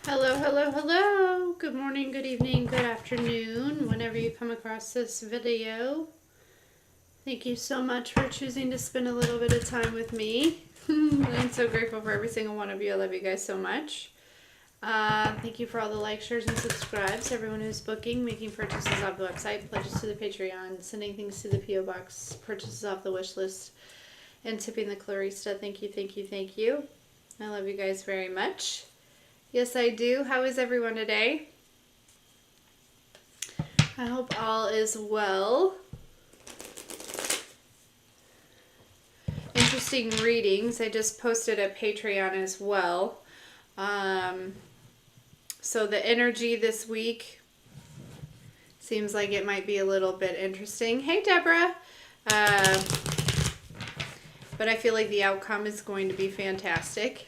Hello, hello, hello. Good morning, good evening, good afternoon, whenever you come across this video. Thank you so much for choosing to spend a little bit of time with me. I'm so grateful for every single one of you. I love you guys so much. Thank you for all the likes, shares, and subscribes. Everyone who's booking, making purchases off the website, pledges to the Patreon, sending things to the P.O. Box, purchases off the wish list, and tipping the Clarista. Thank you, thank you, thank you. I love you guys very much. Yes, I do. How is everyone today? I hope all is well. Interesting readings. I just posted a Patreon as well. So the energy this week seems like it might be a little bit interesting. Hey, Deborah. But I feel like the outcome is going to be fantastic.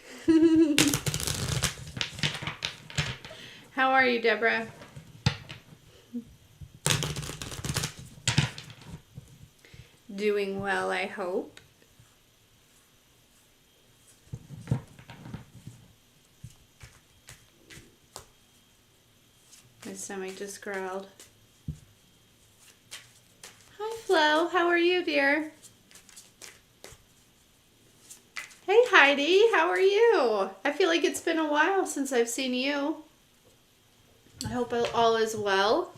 How are you, Deborah? Doing well, I hope. My stomach just growled. Hi, Flo. How are you, dear? Hey, Heidi. How are you? I feel like it's been a while since I've seen you. I hope all is well.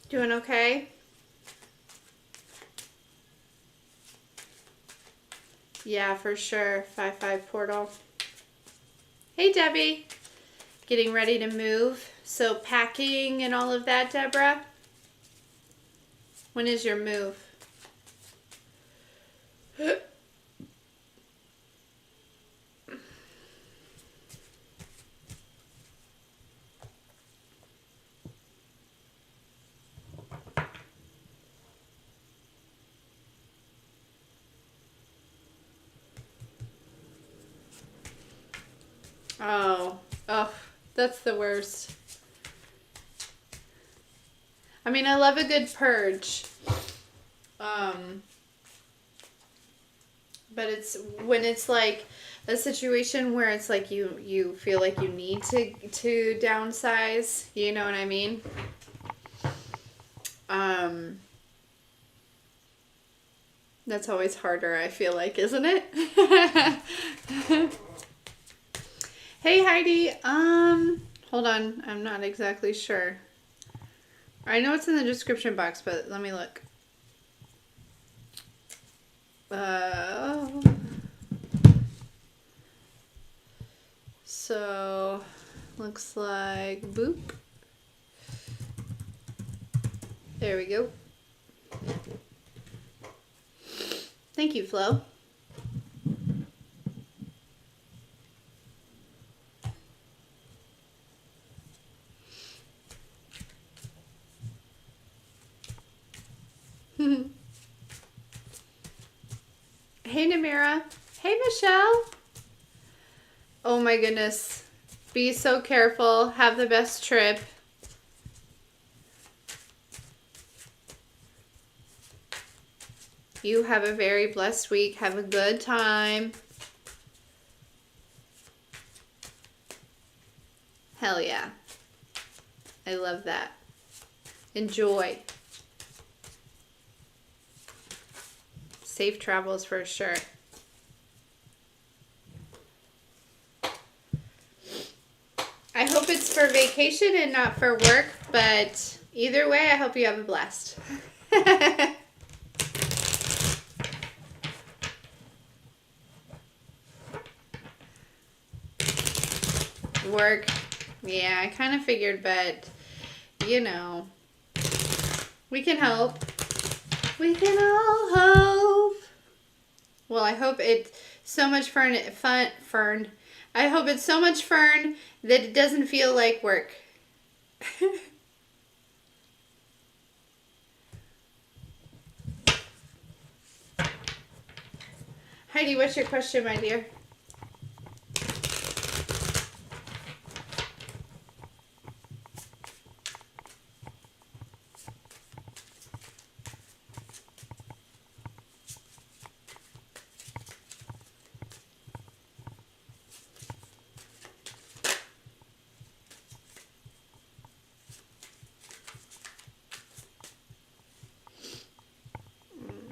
Doing okay? Yeah, for sure. 5-5 portal. Hey, Debbie. Getting ready to move. So packing and all of that, Deborah? When is your move? Oh, that's the worst. I mean, I love a good purge. But it's when it's like a situation where it's like you feel like you need to downsize, you know what I mean? That's always harder, I feel like, isn't it? Hey, Heidi. Hold on. I'm not exactly sure. I know it's in the description box, but let me look. So, looks like boop. There we go. Thank you, Flo. Hey, Namira. Hey, Michelle. Oh my goodness. Be so careful. Have the best trip. You have a very blessed week. Have a good time. Hell yeah. I love that. Enjoy. Safe travels for sure. I hope it's for vacation and not for work, but either way, I hope you have a blast. Work. Yeah, I kind of figured, but you know, we can hope. We can all hope. Well, I hope it's so much fun. I hope it's so much fun that it doesn't feel like work. Heidi, what's your question, my dear?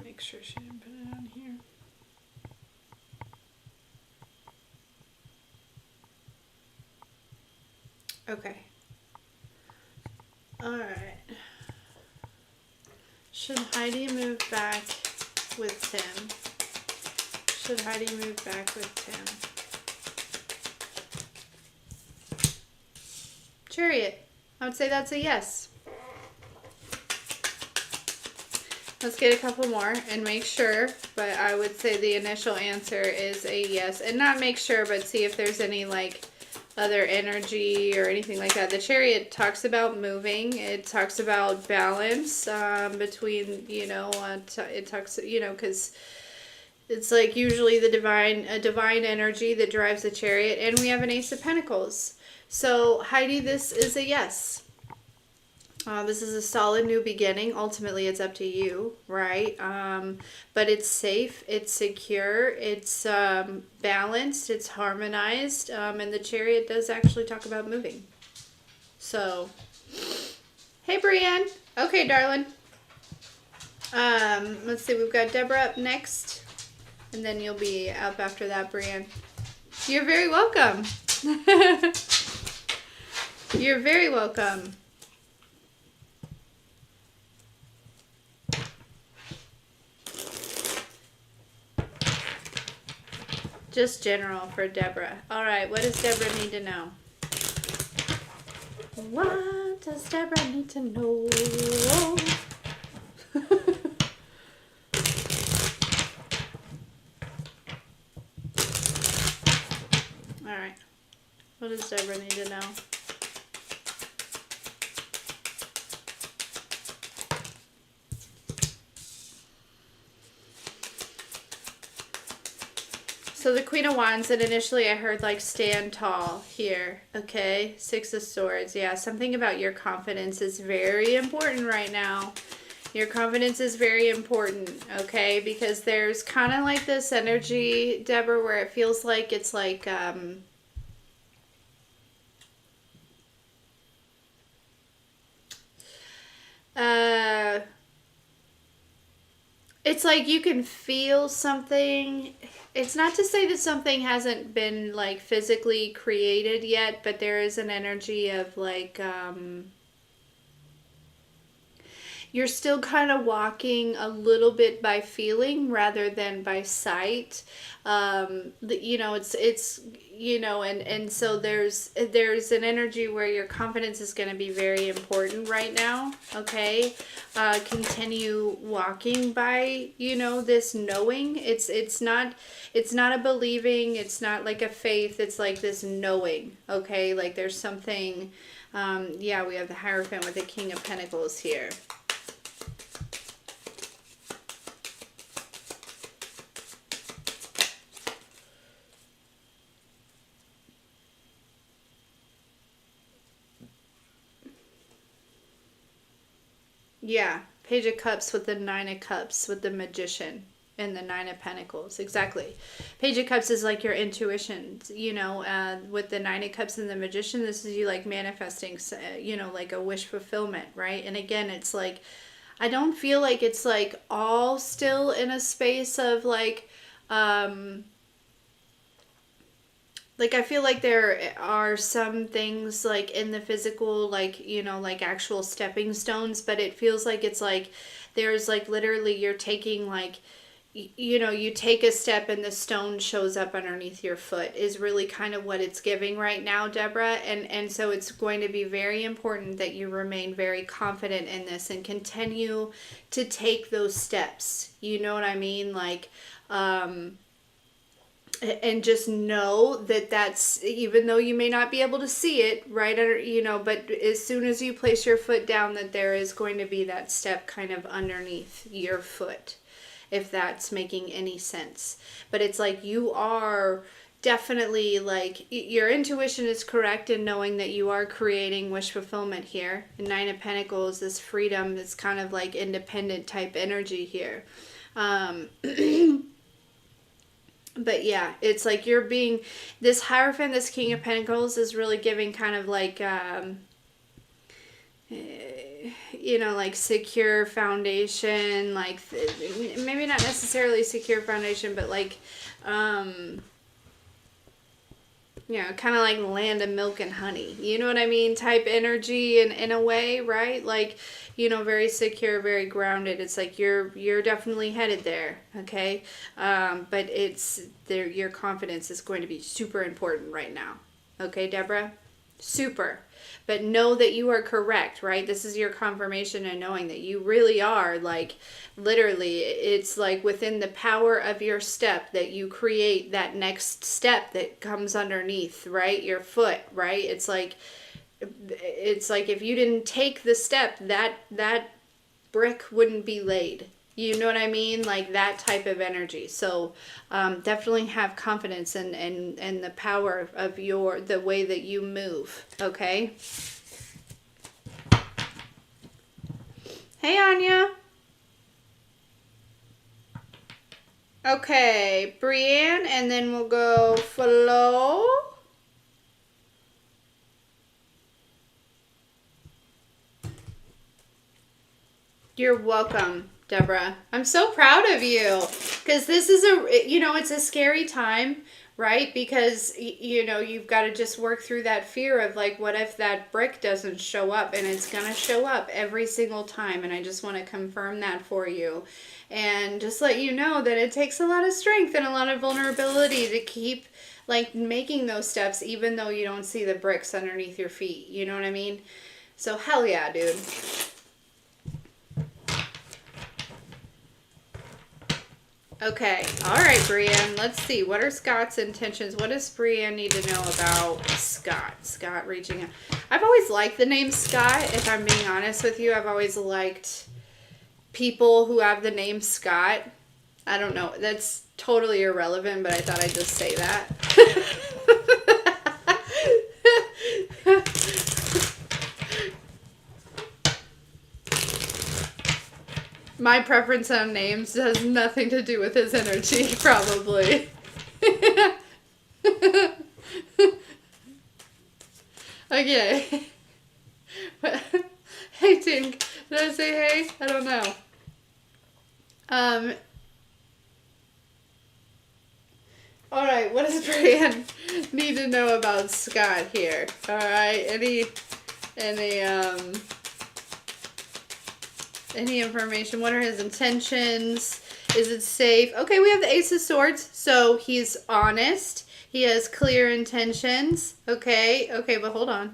Make sure she didn't put it on here. Okay. All right. Should Heidi move back with Tim? Should Heidi move back with Tim? Chariot. I would say that's a yes. Let's get a couple more and make sure, but I would say the initial answer is a yes. And not make sure, but see if there's any like other energy or anything like that. The Chariot talks about moving. It talks about balance between, you know, it talks, you know, because it's like usually a divine energy that drives the Chariot. And we have an Ace of Pentacles. So Heidi, this is a yes. This is a solid new beginning. Ultimately, it's up to you, right? But it's safe, it's secure, it's balanced, it's harmonized, and the Chariot does actually talk about moving. So, hey, Brienne. Okay, darling. Let's see. We've got Deborah up next, and then you'll be up after that, Brienne. You're very welcome. You're very welcome. Just general for Deborah. All right, what does Deborah need to know? What does Deborah need to know? All right, what does Deborah need to know? So the Queen of Wands, and initially I heard like stand tall here, okay? Six of Swords, yeah. Something about your confidence is very important right now. Your confidence is very important, okay? Because there's kind of like this energy, Deborah, where it feels like it's like, it's like you can feel something. It's not to say that something hasn't been like physically created yet, but there is an energy of like you're still kind of walking a little bit by feeling rather than by sight. You know, it's you know, and so there's an energy where your confidence is going to be very important right now. Okay, continue walking by, you know, this knowing. It's not a believing. It's not like a faith. It's like this knowing. Okay, like there's something. Yeah, we have the Hierophant with the King of Pentacles here. Yeah, Page of Cups with the Nine of Cups with the Magician and the Nine of Pentacles. Exactly. Page of Cups is like your intuition, you know, with the Nine of Cups and the Magician, this is you like manifesting, you know, like a wish fulfillment, right? And again, it's like, I don't feel like it's like all still in a space of like I feel like there are some things like in the physical, like, you know, like actual stepping stones, but it feels like it's like there's like literally you're taking like, you know, you take a step and the stone shows up underneath your foot is really kind of what it's giving right now, Deborah. And so it's going to be very important that you remain very confident in this and continue to take those steps. You know what I mean? Like, and just know that that's, even though you may not be able to see it right under, you know, but as soon as you place your foot down, that there is going to be that step kind of underneath your foot. if that's making any sense. But it's like you are definitely, like, your intuition is correct in knowing that you are creating wish fulfillment here. And Nine of Pentacles, this freedom, this kind of like independent type energy here. But yeah, it's like you're being, this Hierophant, this King of Pentacles is really giving kind of like, you know, like secure foundation, like maybe not necessarily secure foundation, but like, you know, kind of like land of milk and honey, you know what I mean, type energy in a way, right? Like, you know, very secure, very grounded. It's like you're definitely headed there, okay? But it's there, your confidence is going to be super important right now, okay, Deborah? Super. But know that you are correct, right? This is your confirmation and knowing that you really are, like, literally, it's like within the power of your step that you create that next step that comes underneath, right? Your foot, right? It's like if you didn't take the step, that brick wouldn't be laid. You know what I mean? Like that type of energy. So definitely have confidence in the power of the way that you move. Okay. Hey, Anya. Okay, Brienne, and then we'll go Flo. You're welcome, Deborah. I'm so proud of you, because this is it's a scary time, right? Because, you know, you've got to just work through that fear of like, what if that brick doesn't show up? And it's going to show up every single time. And I just want to confirm that for you. And just let you know that it takes a lot of strength and a lot of vulnerability to keep like making those steps, even though you don't see the bricks underneath your feet. You know what I mean? So hell yeah, dude. Okay. All right, Brienne. Let's see. What are Scott's intentions? What does Brienne need to know about Scott? Scott reaching out. I've always liked the name Scott, if I'm being honest with you. I've always liked people who have the name Scott. I don't know. That's totally irrelevant, but I thought I'd just say that. My preference on names has nothing to do with his energy, probably. Okay. Hey, Tink. Did I say hey? I don't know. Alright, what does Brienne need to know about Scott here? Alright, any information? What are his intentions? Is it safe? Okay, we have the Ace of Swords. So he's honest. He has clear intentions. Okay, but hold on.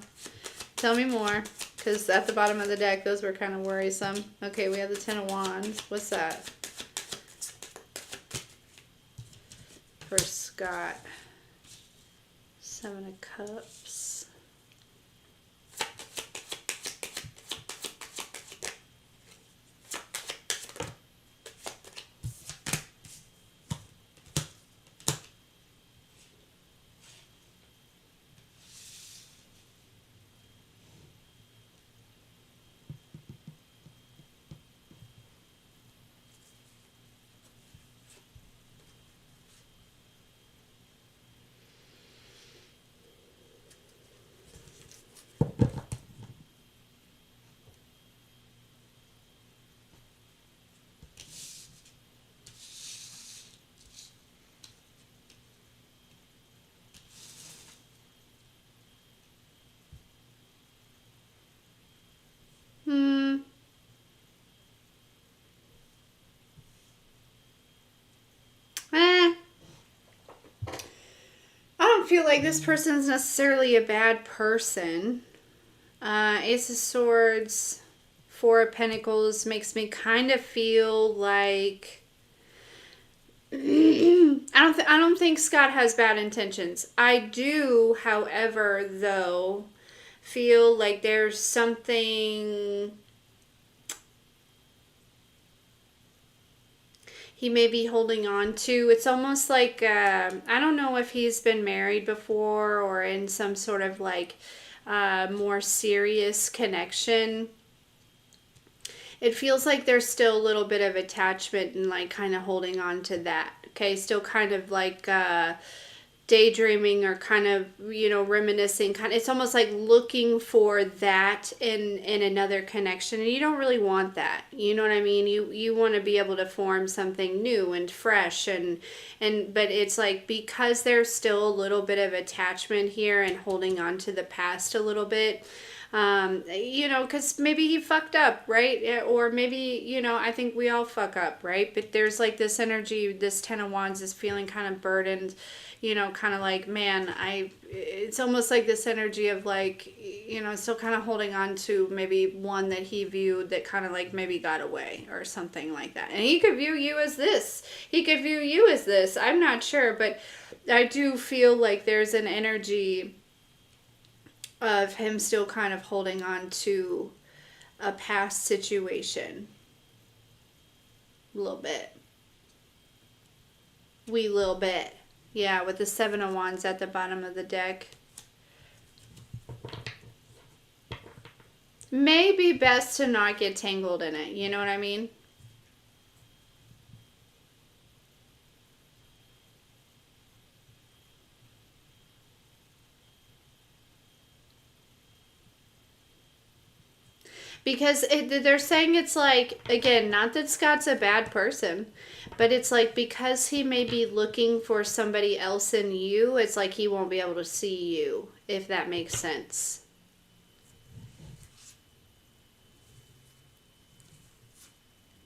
Tell me more. Because at the bottom of the deck, those were kind of worrisome. Okay, we have the Ten of Wands. What's that? For Scott. Seven of Cups. Feel like this person is necessarily a bad person. Ace of Swords, Four of Pentacles makes me kind of feel like I don't think Scott has bad intentions. I do, however, though, feel like there's something. he may be holding on to. It's almost like, I don't know if he's been married before or in some sort of like more serious connection. It feels like there's still a little bit of attachment and like kind of holding on to that. Okay, still kind of like daydreaming or kind of, you know, reminiscing. Kind of, it's almost like looking for that in another connection, and you don't really want that. You know what I mean? You want to be able to form something new and fresh, and but it's like because there's still a little bit of attachment here and holding on to the past a little bit. You know, because maybe he fucked up, right? Or maybe, you know, I think we all fuck up, right? But there's like this energy, this Ten of Wands is feeling kind of burdened, you know, kind of like, man, it's almost like this energy of like, you know, still kind of holding on to maybe one that he viewed that kind of like maybe got away or something like that. And he could view you as this. He could view you as this. I'm not sure, but I do feel like there's an energy of him still kind of holding on to a past situation. A little bit. Wee little bit. Yeah, with the Seven of Wands at the bottom of the deck. May be best to not get tangled in it. You know what I mean? Because they're saying it's like, again, not that Scott's a bad person, but it's like because he may be looking for somebody else in you, it's like he won't be able to see you, if that makes sense.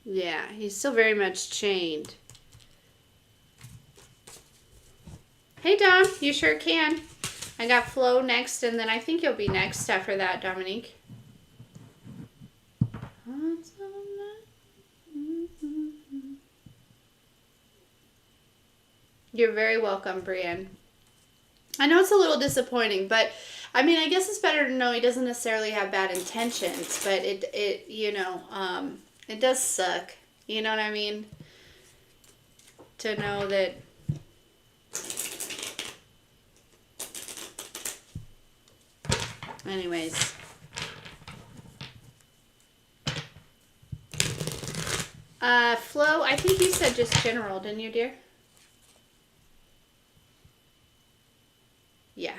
Yeah, he's still very much chained. Hey, Dom, you sure can. I got Flo next, and then I think you'll be next after that, Dominique. You're very welcome, Brienne. I know it's a little disappointing, but I mean, I guess it's better to know he doesn't necessarily have bad intentions, but it you know, it does suck. You know what I mean? To know that. Anyways. Flo, I think you said just general, didn't you, dear? Yeah.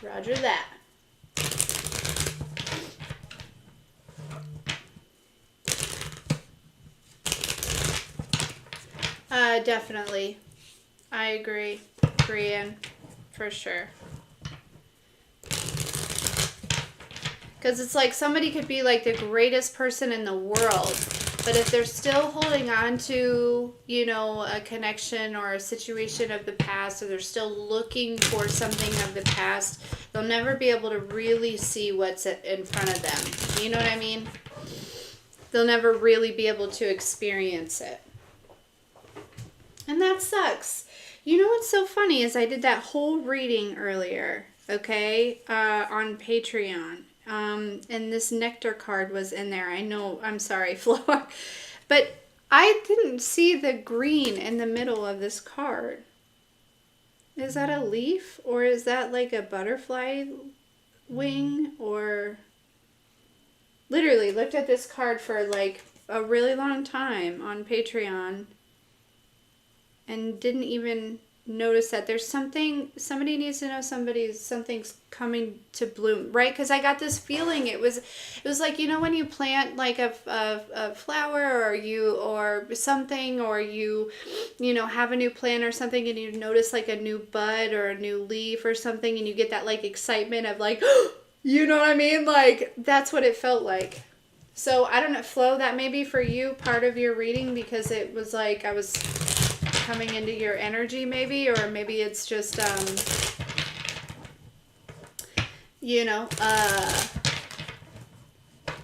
Roger that. Definitely. I agree, Brienne, for sure. Because it's like somebody could be like the greatest person in the world, but if they're still holding on to, you know, a connection or a situation of the past, or they're still looking for something of the past, they'll never be able to really see what's in front of them. You know what I mean? They'll never really be able to experience it. And that sucks. You know what's so funny is I did that whole reading earlier, okay, on Patreon. And this nectar card was in there. I know, I'm sorry, Flo. But I didn't see the green in the middle of this card. Is that a leaf? Or is that like a butterfly wing? Or literally looked at this card for like a really long time on Patreon and didn't even notice that there's somebody needs to know something's coming to bloom, right? Because I got this feeling it was like, you know, when you plant like a flower or something, or you know, have a new plant or something, and you notice like a new bud or a new leaf or something, and you get that like excitement of like, you know what I mean? Like that's what it felt like. So I don't know, Flo, that may be for you, part of your reading, because it was like I was coming into your energy maybe, or maybe it's just you know,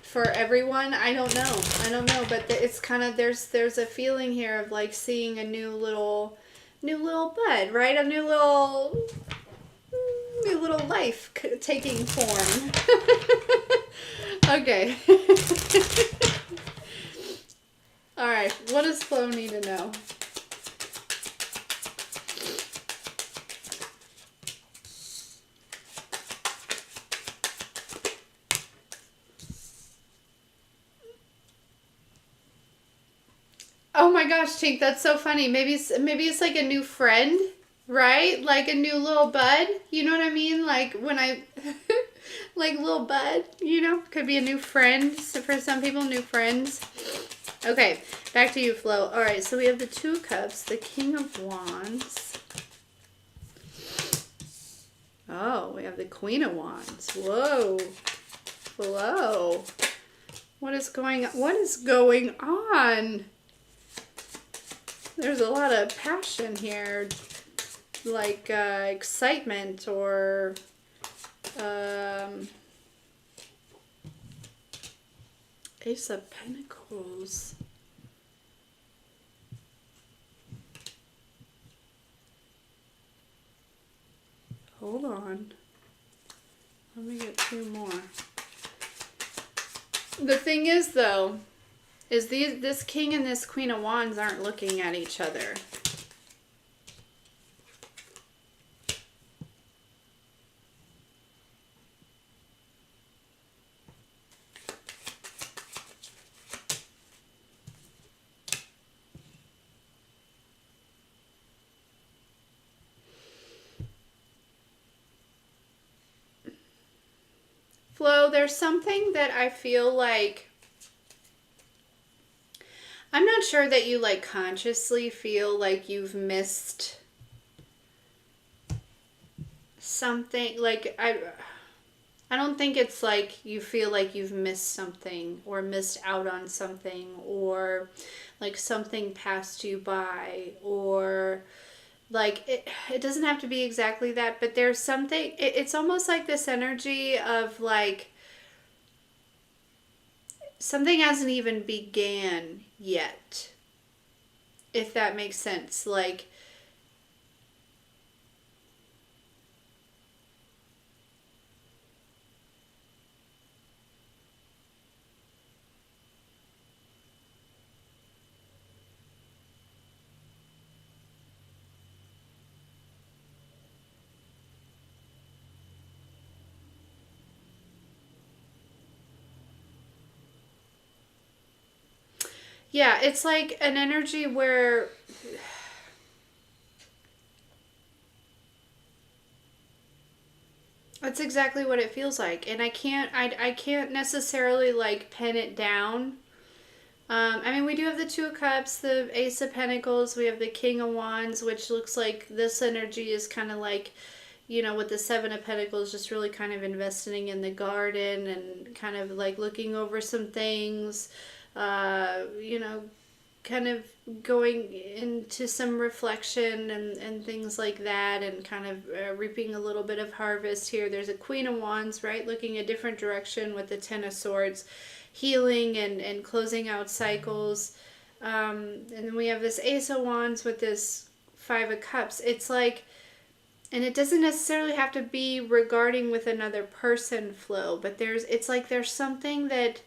for everyone. I don't know, but it's kind of, there's a feeling here of like seeing a new little bud, right? A new little life taking form. Okay. All right, what does Flo need to know? Oh my gosh, Tink, that's so funny. Maybe it's like a new friend, right? Like a new little bud. You know what I mean? Like when I like little bud, could be a new friend. So for some people, new friends. Okay, back to you, Flo. All right, so we have the Two of Cups, the King of Wands. Oh, we have the Queen of Wands. Whoa. Flo. What is going on? There's a lot of passion here, like excitement or Ace of Pentacles. Hold on. Let me get two more. The thing is, though, is this King and this Queen of Wands aren't looking at each other. Flo, there's something that I feel like, I'm not sure that you like consciously feel like you've missed something. Like I don't think it's like you feel like you've missed something or missed out on something or like something passed you by or like it doesn't have to be exactly that, but there's something, it's almost like this energy of like something hasn't even began yet, if that makes sense. Like yeah, it's like an energy where that's exactly what it feels like. And I can't necessarily like pin it down. I mean, we do have the Two of Cups, the Ace of Pentacles, we have the King of Wands, which looks like this energy is kind of like, with the Seven of Pentacles, just really kind of investing in the garden and kind of like looking over some things, kind of going into some reflection and things like that, and kind of reaping a little bit of harvest here. There's a Queen of Wands, right, looking a different direction with the Ten of Swords, healing and closing out cycles. And then we have this Ace of Wands with this Five of Cups. It's like, and it doesn't necessarily have to be regarding with another person, Flo, but it's like there's something that,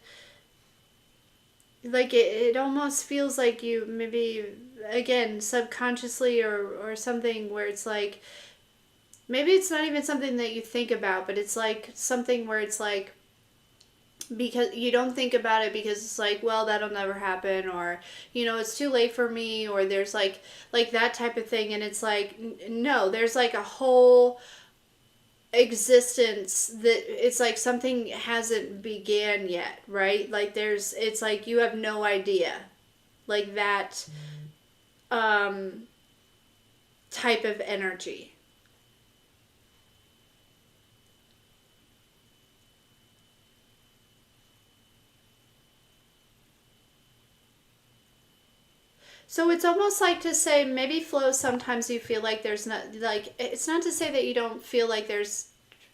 like it almost feels like you maybe, again, subconsciously or something, where it's like, maybe it's not even something that you think about, but it's like something where it's like, because you don't think about it because it's like, well, that'll never happen, or it's too late for me, or there's like that type of thing. And it's like, no, there's like a whole existence that it's like something hasn't began yet, right? Like it's like you have no idea, like that type of energy. So it's almost like to say, maybe, Flo, sometimes you feel like there's not, like, it's not to say that you don't feel like there's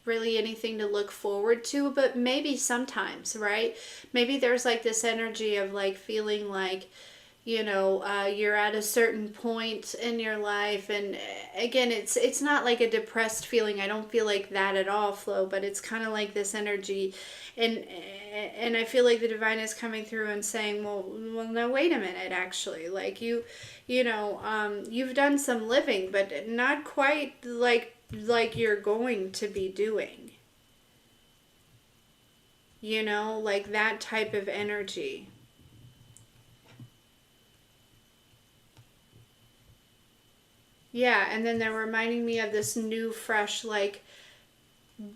really anything to look forward to, but maybe sometimes, right? Maybe there's like this energy of like feeling like, you're at a certain point in your life, and again, it's not like a depressed feeling. I don't feel like that at all, Flo, but it's kind of like this energy, and I feel like the divine is coming through and saying, well, no, wait a minute, actually, like you've done some living, but not quite like you're going to be doing, like that type of energy. Yeah, and then they're reminding me of this new, fresh, like,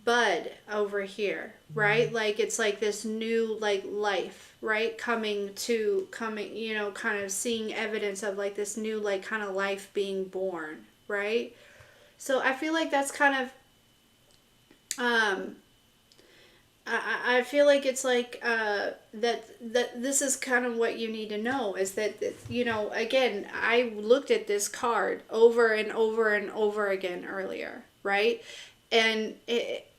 bud over here, right? Like, it's like this new, like, life, right? Kind of seeing evidence of, like, this new, like, kind of life being born, right? So I feel like that's kind of, I feel like it's like that this is kind of what you need to know is that, again, I looked at this card over and over and over again earlier, right? And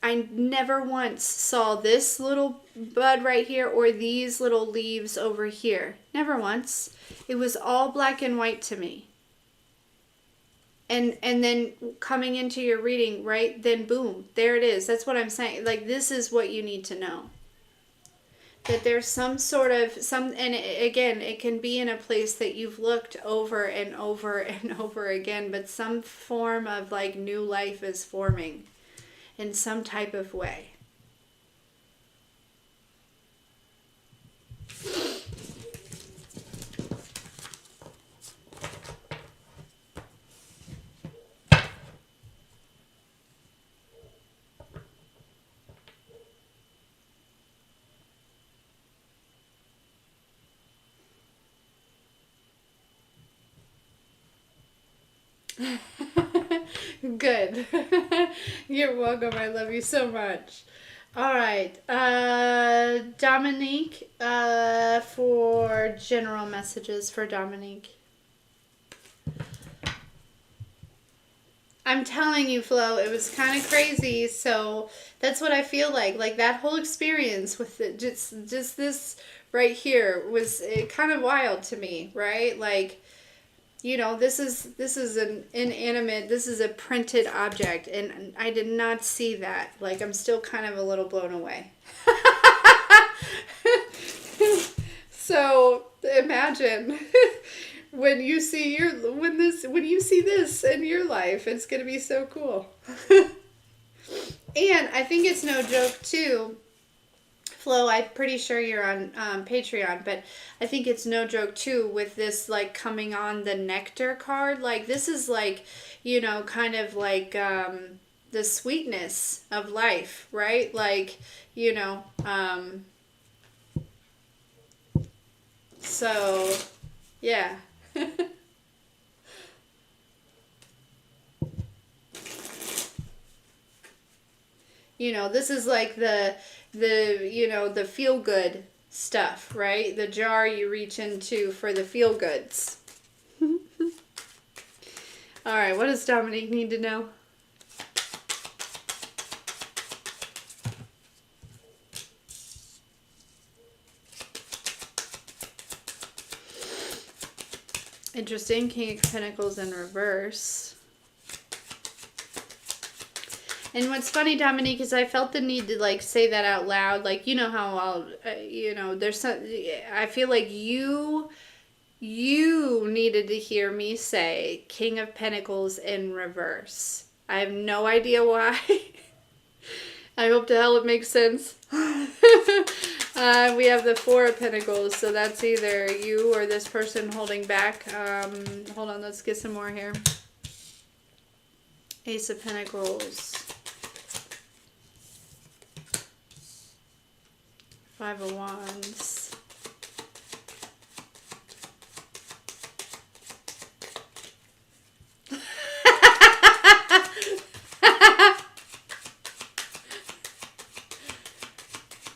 I never once saw this little bud right here or these little leaves over here. Never once. It was all black and white to me. And then coming into your reading, right? Then boom, there it is. That's what I'm saying. Like, this is what you need to know. That there's some sort of and again, it can be in a place that you've looked over and over and over again, but some form of like new life is forming in some type of way. Good. You're welcome. I love you so much. All right. Dominique, for general messages for Dominique. I'm telling you, Flo, it was kind of crazy. So that's what I feel like. Like that whole experience with it, just this right here was kind of wild to me, right? Like, this is an inanimate, this is a printed object, and I did not see that. Like, I'm still kind of a little blown away. So imagine when you see when you see this in your life, it's gonna be so cool. And I think it's no joke too, Flo, I'm pretty sure you're on Patreon, but I think it's no joke too with this like coming on the nectar card. Like, this is like, kind of like the sweetness of life, right? Like, so yeah. This is like the feel good stuff, right? The jar you reach into for the feel goods. All right, what does Dominique need to know? Interesting. King of Pentacles in reverse. And what's funny, Dominique, is I felt the need to like say that out loud. Like, how I'll, there's some, I feel like you needed to hear me say King of Pentacles in reverse. I have no idea why. I hope to hell it makes sense. We have the Four of Pentacles, so that's either you or this person holding back. Hold on, let's get some more here. Ace of Pentacles. Five of Wands.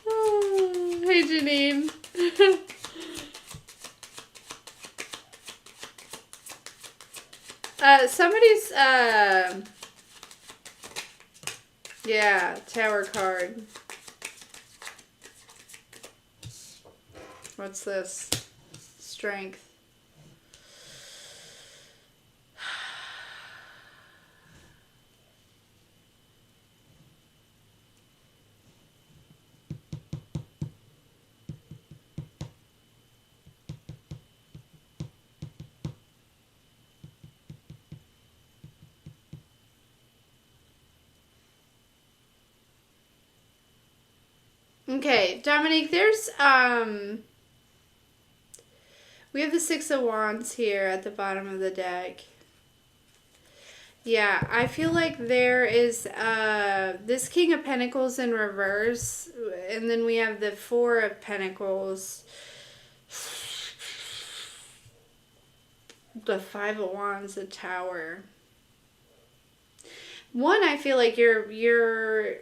Oh, hey, Janine. Somebody's, yeah, Tower card. What's this? Strength. Okay, Dominique, there's we have the Six of Wands here at the bottom of the deck. Yeah, I feel like there is this King of Pentacles in reverse, and then we have the Four of Pentacles, the Five of Wands, the Tower. One, I feel like you're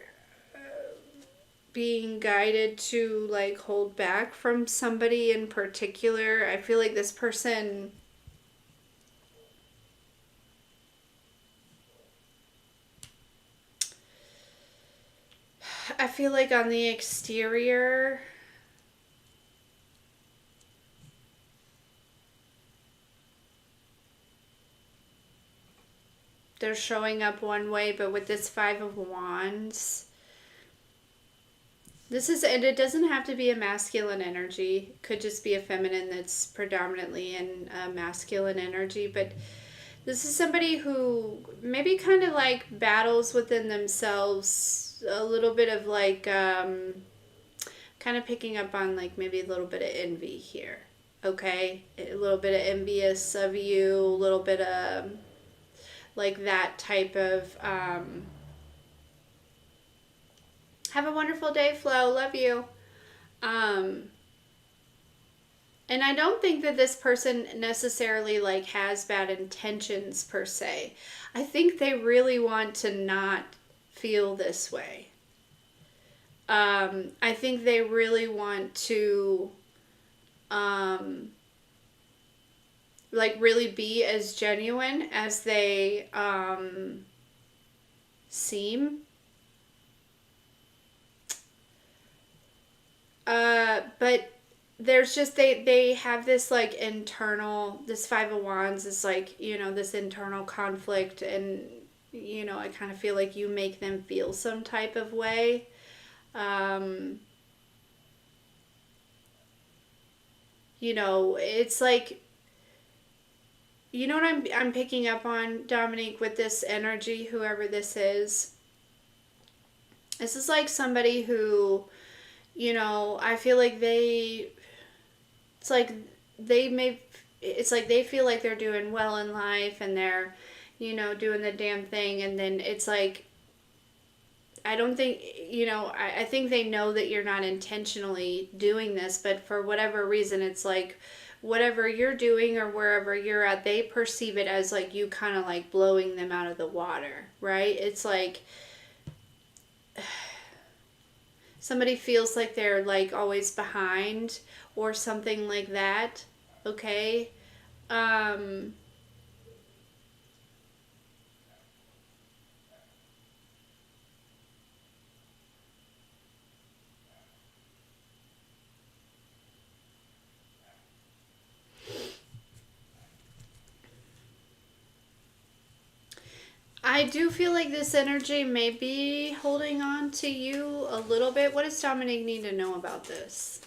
being guided to like hold back from somebody in particular. I feel like this person, I feel like on the exterior, they're showing up one way, but with this Five of Wands, this is, and it doesn't have to be a masculine energy. It could just be a feminine that's predominantly in a masculine energy. But this is somebody who maybe kind of like battles within themselves a little bit of like, kind of picking up on like maybe a little bit of envy here. Okay? A little bit of envious of you, a little bit of like that type of, have a wonderful day, Flo. Love you. And I don't think that this person necessarily like has bad intentions per se. I think they really want to not feel this way. I think they really want to like really be as genuine as they seem. But there's just they have this like internal, this Five of Wands is like, you know, this internal conflict, and you know, I kind of feel like you make them feel some type of way. You know, it's like, you know what I'm picking up on, Dominique, with this energy, whoever this is. This is like somebody who, you know, I feel like it's like it's like they feel like they're doing well in life and they're, you know, doing the damn thing, and then it's like, I don't think, you know, I think they know that you're not intentionally doing this, but for whatever reason, it's like whatever you're doing or wherever you're at, they perceive it as like you kind of like blowing them out of the water, right? It's like somebody feels like they're like always behind or something like that, okay? Um, I do feel like this energy may be holding on to you a little bit. What does Dominic need to know about this?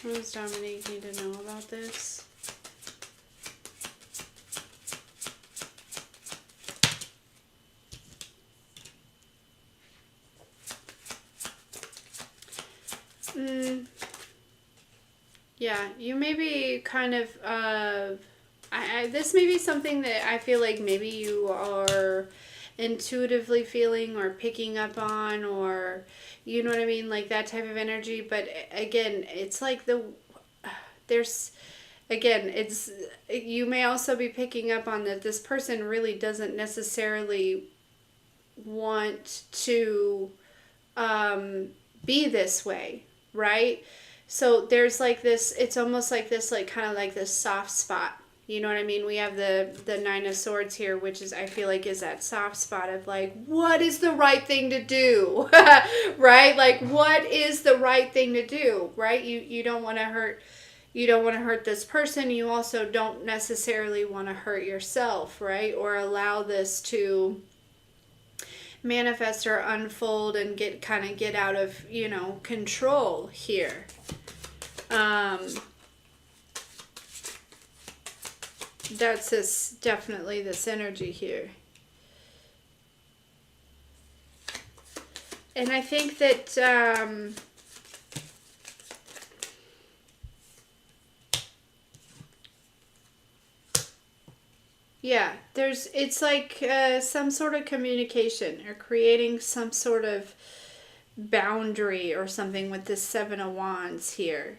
What does Dominic need to know about this? Yeah, you may be kind of, this may be something that I feel like maybe you are intuitively feeling or picking up on, or, you know what I mean, like that type of energy. But again, it's like there's, again, it's, you may also be picking up on that this person really doesn't necessarily want to be this way, right? So there's like this, it's almost like this, like kind of like this soft spot. You know what I mean? We have the Nine of Swords here, which is, I feel like, is that soft spot of like, what is the right thing to do? Right? Like, what is the right thing to do? Right? You don't want to hurt, you don't want to hurt this person. You also don't necessarily want to hurt yourself, right? Or allow this to manifest or unfold and get out of, control here. That's definitely this energy here. And I think that yeah, it's like some sort of communication or creating some sort of boundary or something with this Seven of Wands here.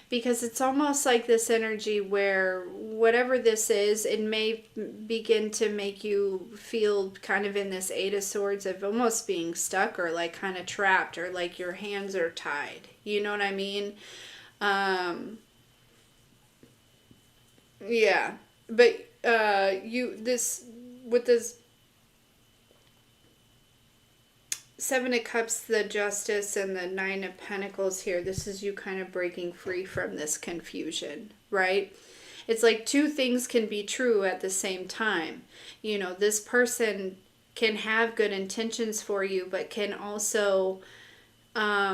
Because it's almost like this energy where whatever this is, it may begin to make you feel kind of in this Eight of Swords of almost being stuck or like kind of trapped or like your hands are tied. You know what I mean? Yeah. But with this Seven of Cups, the Justice, and the Nine of Pentacles here, this is you kind of breaking free from this confusion, right? It's like two things can be true at the same time. This person can have good intentions for you, but can also I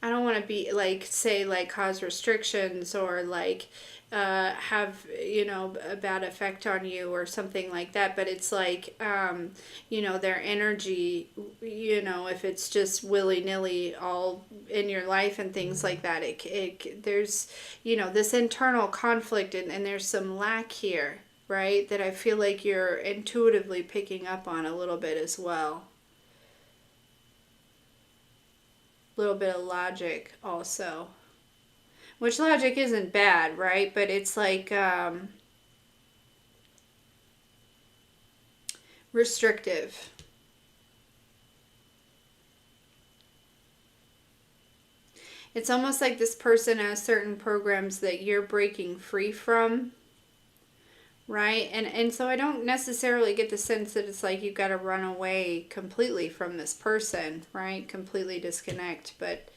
don't want to be like, say, like cause restrictions or like have, a bad effect on you or something like that. But it's like, their energy, if it's just willy-nilly all in your life and things like that, there's, this internal conflict and there's some lack here, right? That I feel like you're intuitively picking up on a little bit as well. Little bit of logic also, which logic isn't bad, right? But it's like restrictive. It's almost like this person has certain programs that you're breaking free from, right? And so I don't necessarily get the sense that it's like you've got to run away completely from this person, right? Completely disconnect, but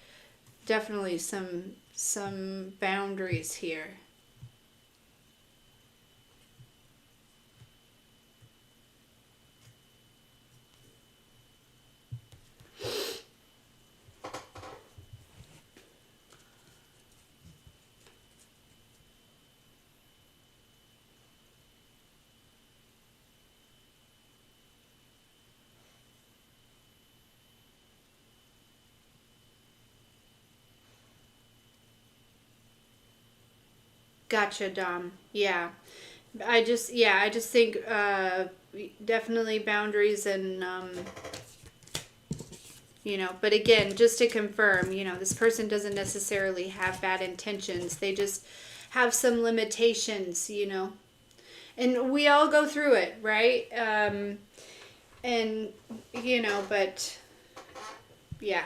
definitely some boundaries here. Gotcha, Dom. Yeah. I just think definitely boundaries and but again, just to confirm, this person doesn't necessarily have bad intentions. They just have some limitations, and we all go through it, right? And but yeah.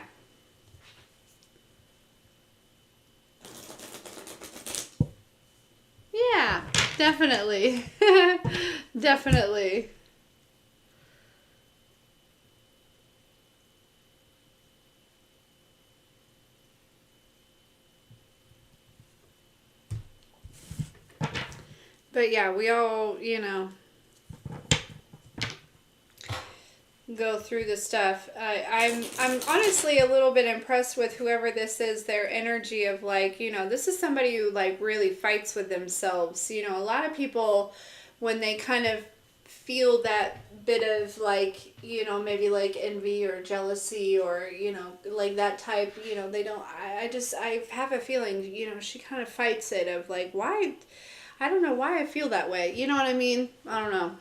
Yeah, definitely. Definitely. But yeah, we all, go through the stuff. I'm honestly a little bit impressed with whoever this is, their energy of like, this is somebody who like really fights with themselves. A lot of people, when they kind of feel that bit of like, maybe like envy or jealousy or, like that type, they don't, I have a feeling, she kind of fights it of like, why, I don't know why I feel that way. You know what I mean? I don't know.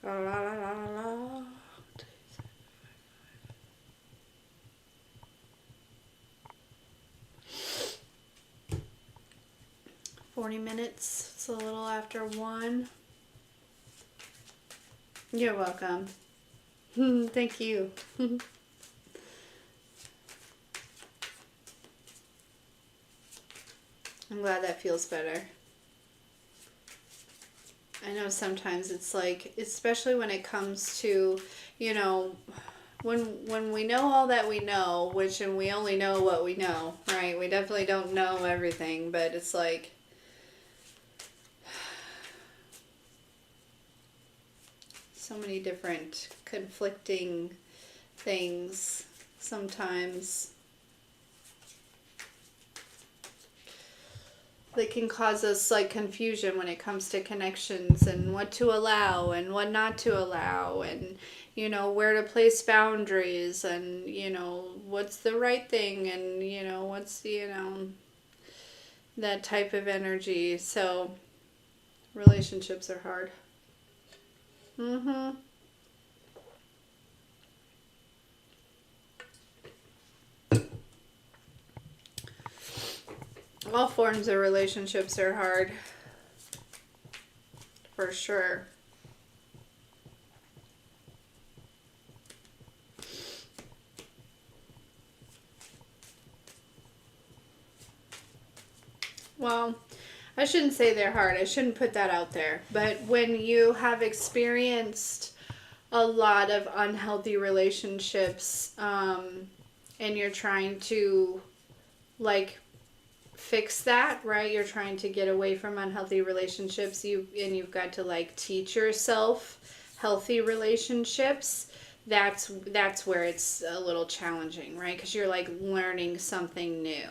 La, la, la, la. 40 minutes. It's a little after 1. You're welcome. Thank you. I'm glad that feels better. I know sometimes it's like, especially when it comes to, you know, when we know all that we know, and we only know what we know, right? We definitely don't know everything, but it's like, so many different conflicting things sometimes that can cause us like confusion when it comes to connections and what to allow and what not to allow, and you know, where to place boundaries, and you know, what's the right thing, and you know, what's, you know, that type of energy. So relationships are hard. Mm-hmm. All forms of relationships are hard, for sure. Well, I shouldn't say they're hard. I shouldn't put that out there. But when you have experienced a lot of unhealthy relationships, and you're trying to like fix that, right? You're trying to get away from unhealthy relationships. You've got to like teach yourself healthy relationships. That's where it's a little challenging, right? Because you're like learning something new.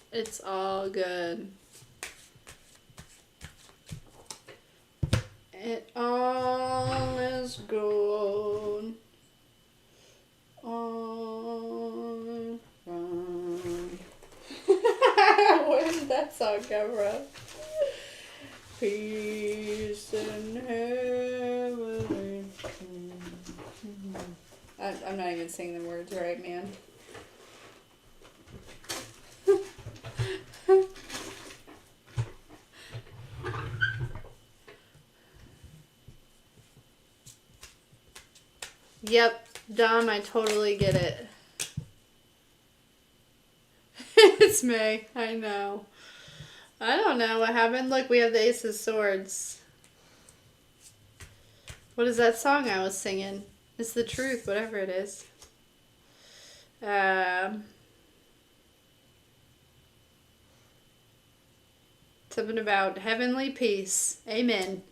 It's all good. It all is good. All fine. Where did that song come from? Peace in heaven. I'm not even saying the words right, man. Yep, Dom, I totally get it. It's May. I know. I don't know what happened. Look, we have the Ace of Swords. What is that song I was singing? It's the truth, whatever it is. Something about heavenly peace. Amen.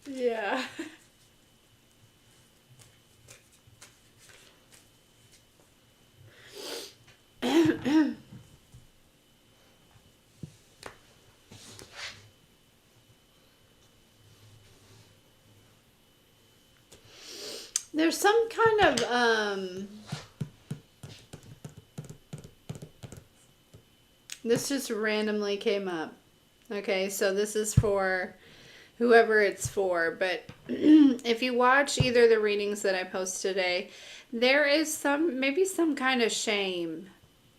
Yeah. There's some kind of, this just randomly came up. Okay, so this is for whoever it's for, but if you watch either of the readings that I post today, there is maybe some kind of shame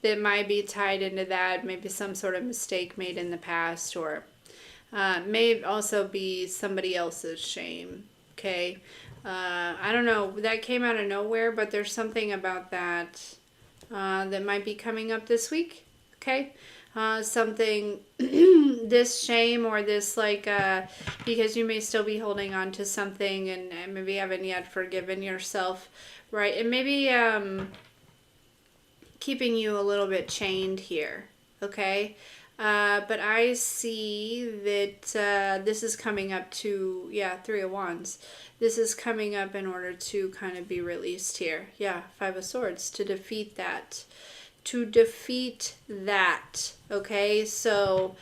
that might be tied into that, maybe some sort of mistake made in the past, or may also be somebody else's shame, okay? I don't know, that came out of nowhere, but there's something about that that might be coming up this week, okay? Something, this shame or this like, because you may still be holding on to something and maybe haven't yet forgiven yourself, right? And maybe keeping you a little bit chained here, okay? But I see that this is coming up to, yeah, Three of Wands. This is coming up in order to kind of be released here. Yeah, Five of Swords, to defeat that. To defeat that. Okay, so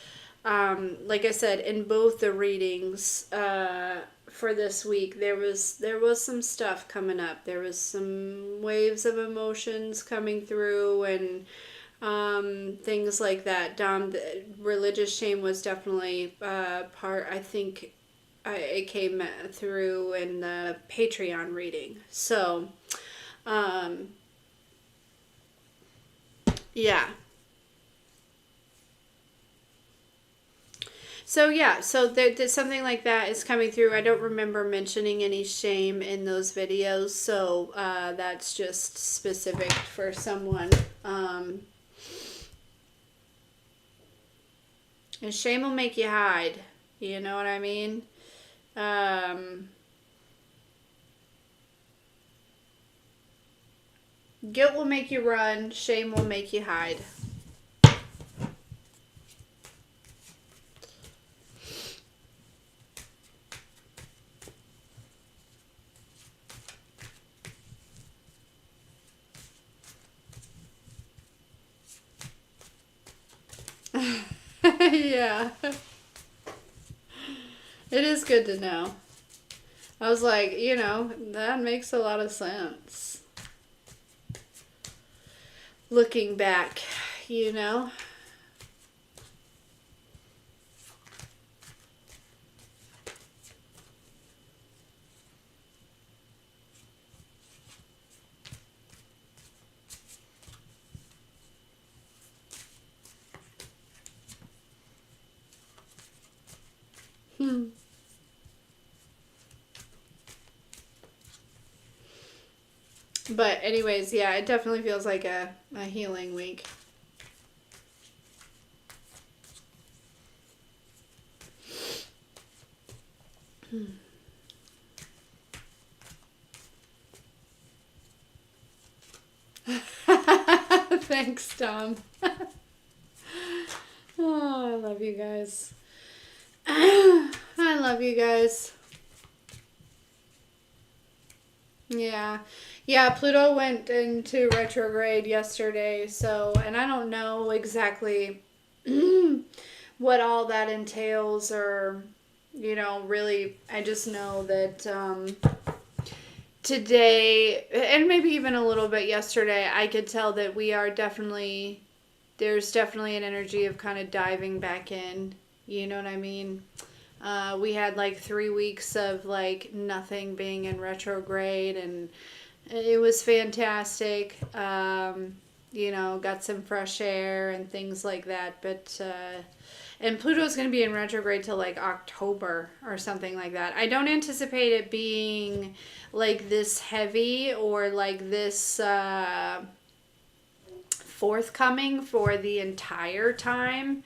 like I said, in both the readings for this week, there was some stuff coming up. There was some waves of emotions coming through, and things like that. The religious shame was definitely part. I think it came through in the Patreon reading. So, yeah. So yeah, so there's something like that is coming through. I don't remember mentioning any shame in those videos, so that's just specific for someone. And shame will make you hide. You know what I mean? Guilt will make you run. Shame will make you hide. Yeah. It is good to know. I was like, that makes a lot of sense. Looking back, you know. But anyways, yeah, it definitely feels like a healing week. Thanks, Tom. Oh, I love you guys. I love you guys. Yeah. Yeah, Pluto went into retrograde yesterday, so, and I don't know exactly what all that entails, or, really, I just know that today, and maybe even a little bit yesterday, I could tell that there's definitely an energy of kind of diving back in. You know what I mean? We had like 3 weeks of like nothing being in retrograde, and it was fantastic. Got some fresh air and things like that. But, and Pluto's going to be in retrograde till like October or something like that. I don't anticipate it being like this heavy or like this forthcoming for the entire time.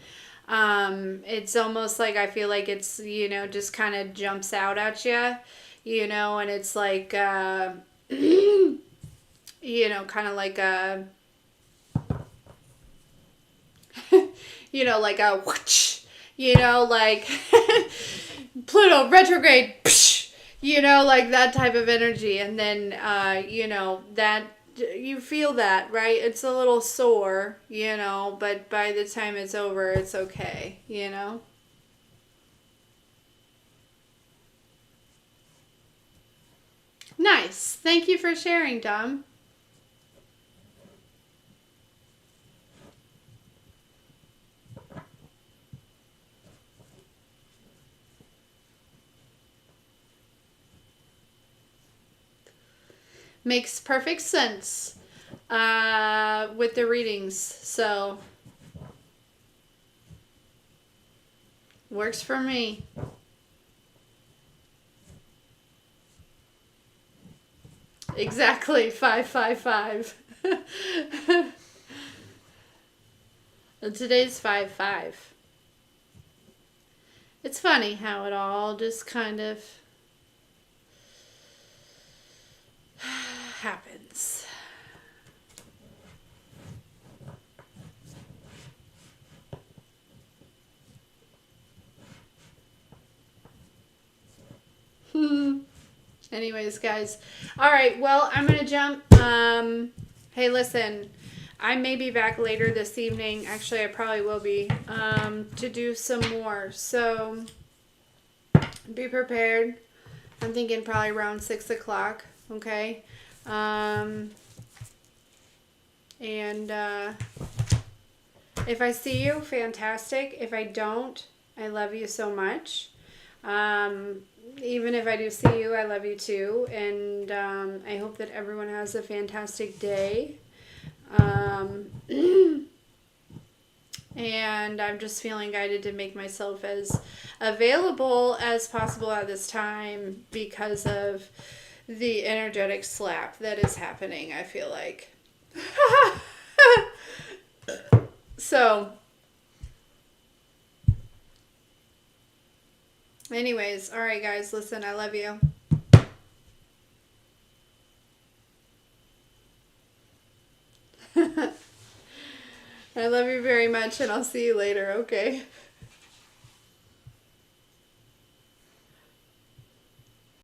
It's almost like I feel like it's, just kind of jumps out at you, and it's like, kind of like a, like a whoosh, like Pluto retrograde, psh, like that type of energy. And then, that you feel that, right? It's a little sore, but by the time it's over, it's okay, Nice. Thank you for sharing, Dom. Makes perfect sense with the readings. So, works for me. Exactly. 555. Today's 5/5. It's funny how it all just kind of happens. Anyways, guys. All right. Well, I'm going to jump. Hey, listen. I may be back later this evening. Actually, I probably will be to do some more. So be prepared. I'm thinking probably around 6 o'clock. Okay. And if I see you, fantastic. If I don't, I love you so much. Even if I do see you, I love you too. And I hope that everyone has a fantastic day. And I'm just feeling guided to make myself as available as possible at this time because of the energetic slap that is happening, I feel like. So, anyways, all right, guys, listen, I love you. I love you very much, and I'll see you later, okay?